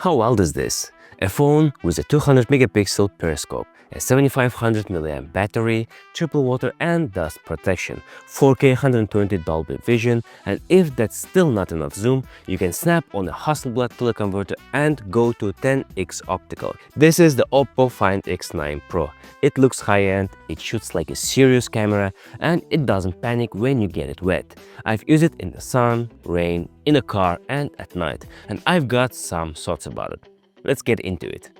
How wild is this? A phone with a 200 megapixel periscope, a 7500 mAh battery, triple water and dust protection, 4K 120 Dolby Vision, and if that's still not enough zoom, you can snap on a Hasselblad teleconverter and go to 10x optical. This is the OPPO Find X9 Pro. It looks high-end, it shoots like a serious camera, and it doesn't panic when you get it wet. I've used it in the sun, rain, in a car and at night, and I've got some thoughts about it. Let's get into it.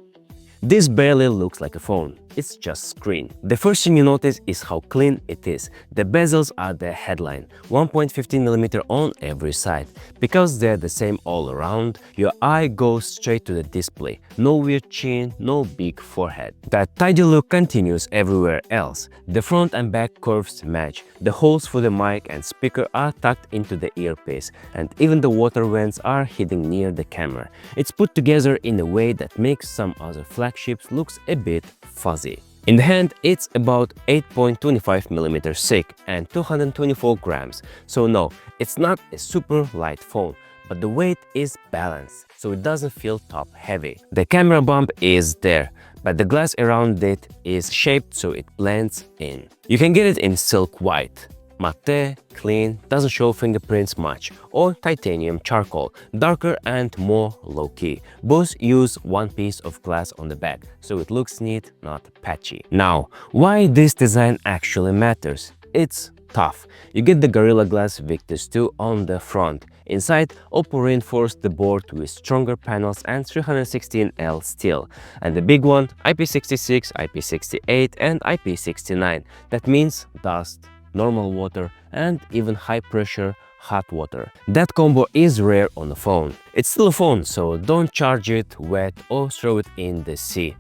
This barely looks like a phone, it's just screen. The first thing you notice is how clean it is. The bezels are the headline, 1.15mm on every side. Because they're the same all around, your eye goes straight to the display. No weird chin, no big forehead. That tidy look continues everywhere else. The front and back curves match. The holes for the mic and speaker are tucked into the earpiece, and even the water vents are hidden near the camera. It's put together in a way that makes some other flagships looks a bit fuzzy. In the hand, it's about 8.25mm thick and 224 grams. So no, it's not a super light phone, but the weight is balanced, so it doesn't feel top heavy. The camera bump is there, but the glass around it is shaped so it blends in. You can get it in silk white, matte, clean, doesn't show fingerprints much, or titanium charcoal, darker and more low-key. Both use one piece of glass on the back, so it looks neat, not patchy. Now, why this design actually matters? It's tough. You get the Gorilla Glass Victus 2 on the front. Inside, OPPO reinforced the board with stronger panels and 316L steel. And the big one, IP66, IP68 and IP69. That means dust, normal water and even high pressure hot water. That combo is rare on a phone. It's still a phone, so don't charge it wet or throw it in the sea.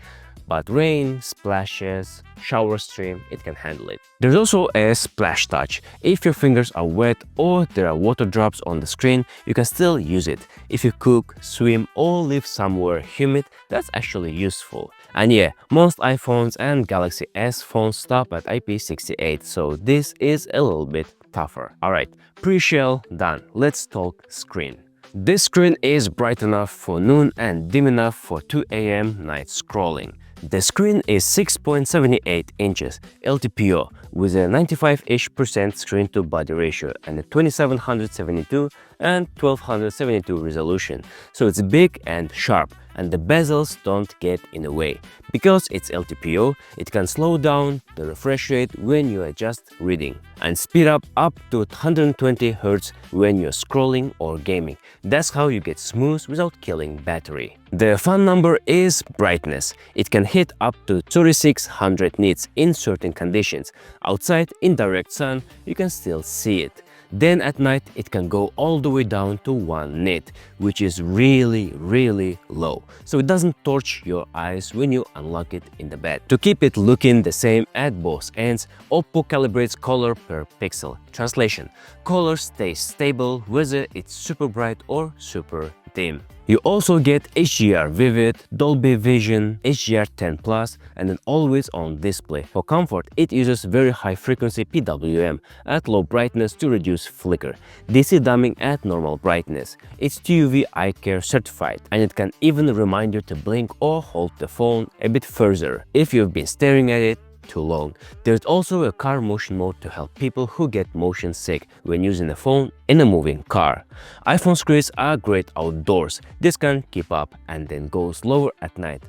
But rain, splashes, shower stream, it can handle it. There's also a splash touch. If your fingers are wet or there are water drops on the screen, you can still use it. If you cook, swim or live somewhere humid, that's actually useful. And yeah, most iPhones and Galaxy S phones stop at IP68, so this is a little bit tougher. Alright, pre-shell done. Let's talk screen. This screen is bright enough for noon and dim enough for 2 AM night scrolling. The screen is 6.78 inches LTPO with a 95% screen-to-body ratio and a 2772 and 1272 resolution, so it's big and sharp, and the bezels don't get in the way. Because it's LTPO, it can slow down the refresh rate when you are just reading and speed up to 120 Hz when you're scrolling or gaming. That's how you get smooth without killing battery. The fun number is brightness. It can hit up to 3600 nits in certain conditions. Outside, in direct sun, you can still see it. Then at night, it can go all the way down to 1 nit, which is really low, so it doesn't torch your eyes when you unlock it in the bed. To keep it looking the same at both ends, OPPO calibrates color per pixel. Translation: color stays stable whether it's super bright or super dim. You also get HDR Vivid, Dolby Vision, HDR10+, and an always-on display. For comfort, it uses very high-frequency PWM at low brightness to reduce flicker, DC dimming at normal brightness. It's TUV Eye Care certified, and it can even remind you to blink or hold the phone a bit further if you've been staring at it too long. There's also a car motion mode to help people who get motion sick when using a phone in a moving car. iPhone screens are great outdoors. This can keep up and then go slower at night,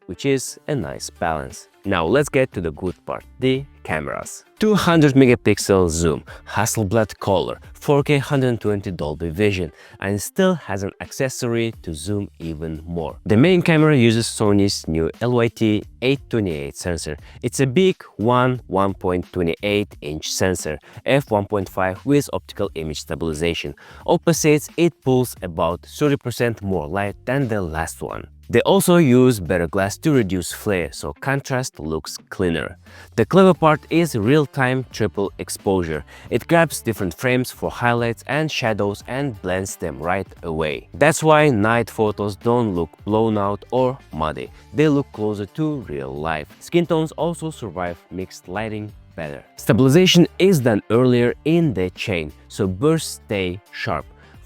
which is a nice balance. Now let's get to the good part, the cameras. 200 megapixel zoom, Hasselblad color, 4K 120 Dolby Vision, and still has an accessory to zoom even more. The main camera uses Sony's new LYT 828 sensor. It's a big 1.28-inch sensor, f1.5 with optical image stabilization. OPPO says it pulls about 30% more light than the last one. They also use better glass to reduce flare, so contrast looks cleaner. The clever part is real-time triple exposure. It grabs different frames for highlights and shadows and blends them right away. That's why night photos don't look blown out or muddy. They look closer to real life. Skin tones also survive mixed lighting better. Stabilization is done earlier in the chain, so bursts stay sharp.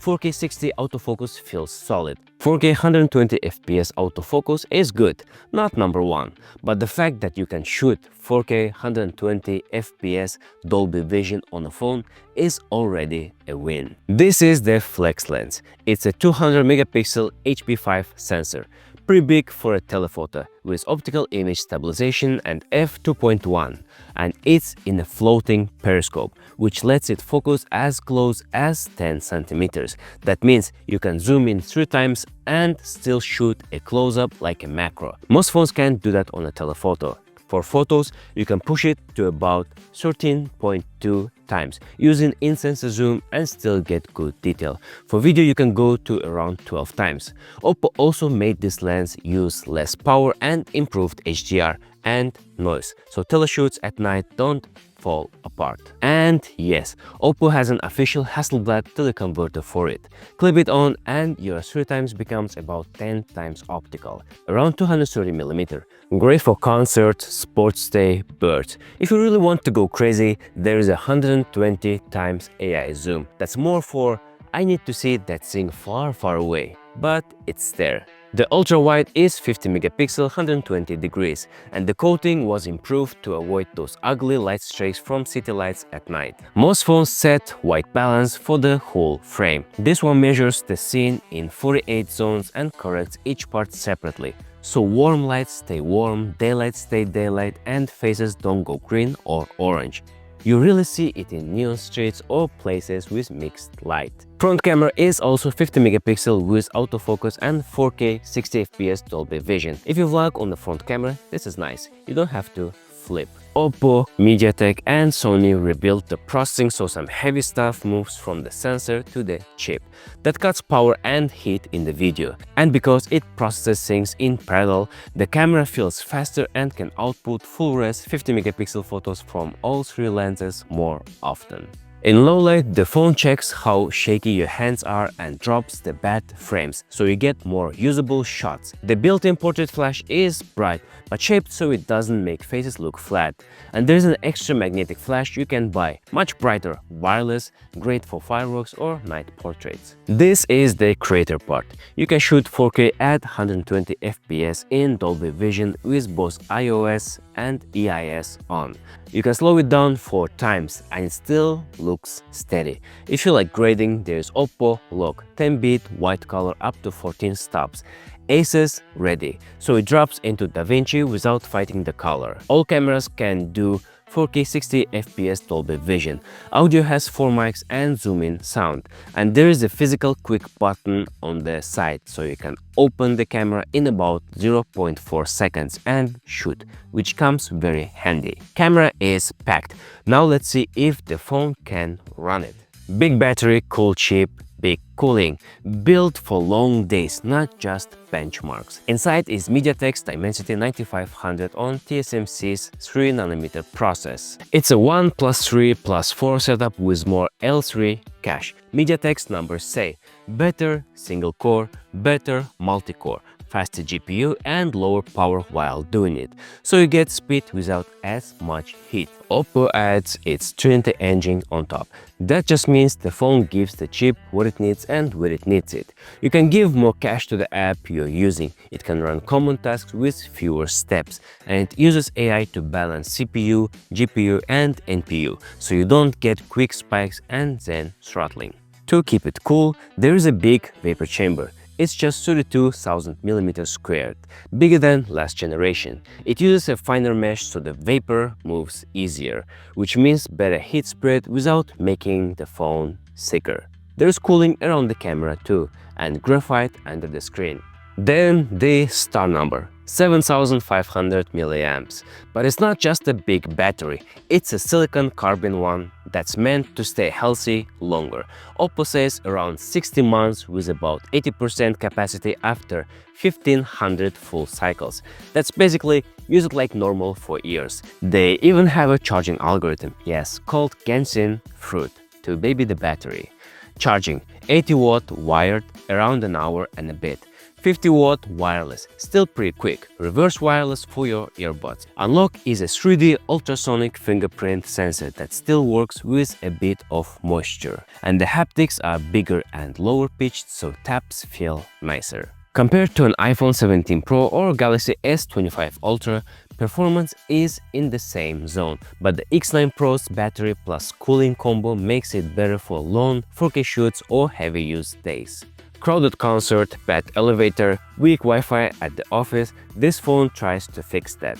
4K 60 autofocus feels solid. 4K 120 FPS autofocus is good, not number one, but the fact that you can shoot 4K 120 FPS Dolby Vision on a phone is already a win. This is the Flex lens. It's a 200 megapixel HP5 sensor, pretty big for a telephoto, with optical image stabilization and f2.1, and it's in a floating periscope, which lets it focus as close as 10 centimeters. That means you can zoom in 3 times and still shoot a close-up like a macro. Most phones can't do that on a telephoto. For photos, you can push it to about 13.2 times using in-sensor zoom and still get good detail. For video, you can go to around 12 times. OPPO also made this lens use less power and improved HDR and noise, so teleshoots at night don't fall apart. And yes, OPPO has an official Hasselblad teleconverter for it. Clip it on and your 3 times becomes about 10 times optical, around 230mm. Great for concerts, sports day, birds. If you really want to go crazy, there is a 120 times AI zoom. That's more for I need to see that thing far, far away, but it's there. The ultra-wide is 50 megapixel 120 degrees, and the coating was improved to avoid those ugly light streaks from city lights at night. Most phones set white balance for the whole frame. This one measures the scene in 48 zones and corrects each part separately. So warm lights stay warm, daylight stay daylight, and faces don't go green or orange. You really see it in neon streets or places with mixed light. Front camera is also 50 megapixel with autofocus and 4K 60 FPS Dolby Vision. If you vlog on the front camera, this is nice. You don't have to flip. OPPO, MediaTek and Sony rebuilt the processing so some heavy stuff moves from the sensor to the chip. That cuts power and heat in the video. And because it processes things in parallel, the camera feels faster and can output full-res 50 megapixel photos from all 3 lenses more often. In low light, the phone checks how shaky your hands are and drops the bad frames, so you get more usable shots. The built-in portrait flash is bright, but shaped so it doesn't make faces look flat. And there's an extra magnetic flash you can buy, much brighter, wireless, great for fireworks or night portraits. This is the creator part. You can shoot 4K at 120 FPS in Dolby Vision with both iOS and EIS on. You can slow it down 4 times and it still looks steady. If you like grading, there's OPPO Lock 10-bit white color up to 14 stops. Aces ready, so it drops into DaVinci without fighting the color. All cameras can do 4K 60 FPS Dolby Vision. Audio has 4 mics and zoom-in sound. And there is a physical quick button on the side, so you can open the camera in about 0.4 seconds and shoot, which comes very handy. Camera is packed. Now let's see if the phone can run it. Big battery, cool chip, big cooling, built for long days, not just benchmarks. Inside is MediaTek's Dimensity 9500 on TSMC's 3nm process. It's a 1+3+4 setup with more L3 cache. MediaTek's numbers say better single core, better multi-core, faster GPU and lower power while doing it, so you get speed without as much heat. OPPO adds its Trinity engine on top. That just means the phone gives the chip what it needs and where it needs it. You can give more cache to the app you're using. It can run common tasks with fewer steps, and it uses AI to balance CPU, GPU and NPU, so you don't get quick spikes and then throttling. To keep it cool, there is a big vapor chamber. It's just 32,000 mm², bigger than last generation. It uses a finer mesh so the vapor moves easier, which means better heat spread without making the phone sicker. There's cooling around the camera too, and graphite under the screen. Then the star number, 7500 milliamps. But it's not just a big battery, it's a silicon carbon one that's meant to stay healthy longer. OPPO says around 60 months with about 80% capacity after 1500 full cycles. That's basically use it like normal for years. They even have a charging algorithm, yes, called Genshin Fruit, to baby the battery. Charging 80 watt wired around an hour and a bit. 50-watt wireless, still pretty quick. Reverse wireless for your earbuds. Unlock is a 3D ultrasonic fingerprint sensor that still works with a bit of moisture. And the haptics are bigger and lower pitched, so taps feel nicer. Compared to an iPhone 17 Pro or Galaxy S25 Ultra, performance is in the same zone, but the X9 Pro's battery plus cooling combo makes it better for long 4K shoots or heavy use days. Crowded concert, bad elevator, weak Wi-Fi at the office, this phone tries to fix that.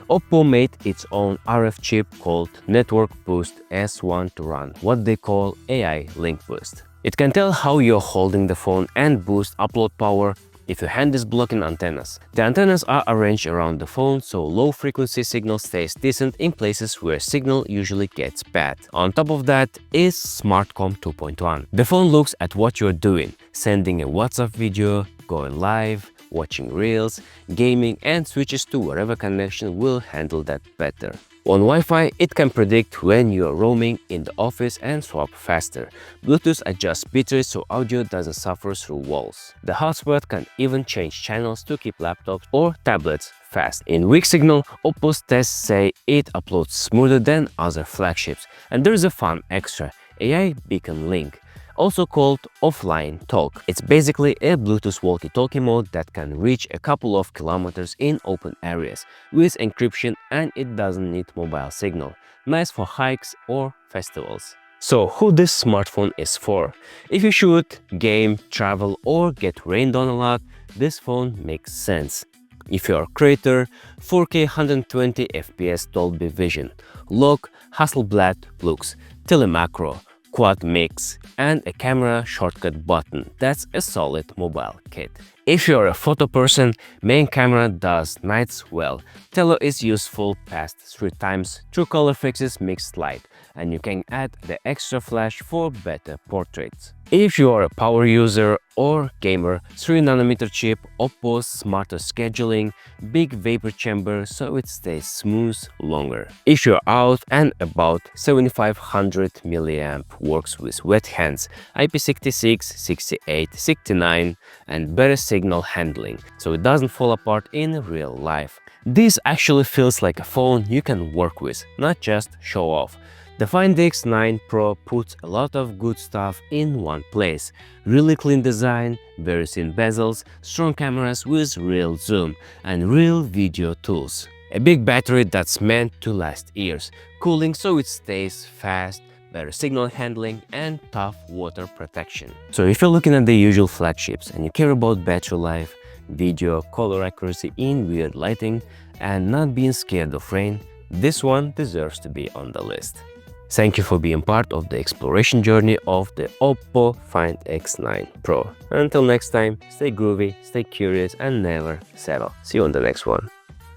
OPPO made its own RF chip called NetworkBoost S1 to run what they call AiLinkBoost. It can tell how you're holding the phone and boost upload power if your hand is blocking antennas. The antennas are arranged around the phone, so low-frequency signal stays decent in places where signal usually gets bad. On top of that is SmartCom 2.1. The phone looks at what you're doing, sending a WhatsApp video, going live, watching reels, gaming, and switches to whatever connection will handle that better. On Wi-Fi, it can predict when you are roaming in the office and swap faster. Bluetooth adjusts bitrate so audio doesn't suffer through walls. The hotspot can even change channels to keep laptops or tablets fast. In weak signal, OPPO's tests say it uploads smoother than other flagships. And there's a fun extra, AI Beacon Link, also called offline talk. It's basically a Bluetooth walkie-talkie mode that can reach a couple of kilometers in open areas with encryption, and it doesn't need mobile signal. Nice for hikes or festivals. So who this smartphone is for? If you shoot, game, travel, or get rained on a lot, this phone makes sense. If you're a creator, 4K 120 FPS Dolby Vision, lock Hasselblad looks, telemacro, quad mix, and a camera shortcut button. That's a solid mobile kit. If you're a photo person, main camera does nights well. Tele is useful past 3 times, true color fixes mixed light, and you can add the extra flash for better portraits. If you are a power user or gamer, 3nm chip, OPPO's smarter scheduling, big vapor chamber so it stays smooth longer. If you're out and about, 7500 mAh works with wet hands, IP66, 68, 69, and better signal handling, so it doesn't fall apart in real life. This actually feels like a phone you can work with, not just show off. The Find X9 Pro puts a lot of good stuff in one place. Really clean design, very thin bezels, strong cameras with real zoom, and real video tools. A big battery that's meant to last years, cooling so it stays fast, better signal handling, and tough water protection. So if you're looking at the usual flagships and you care about battery life, video, color accuracy in weird lighting, and not being scared of rain, this one deserves to be on the list. Thank you for being part of the exploration journey of the OPPO Find X9 Pro. Until next time, stay groovy, stay curious, and never settle. See you on the next one.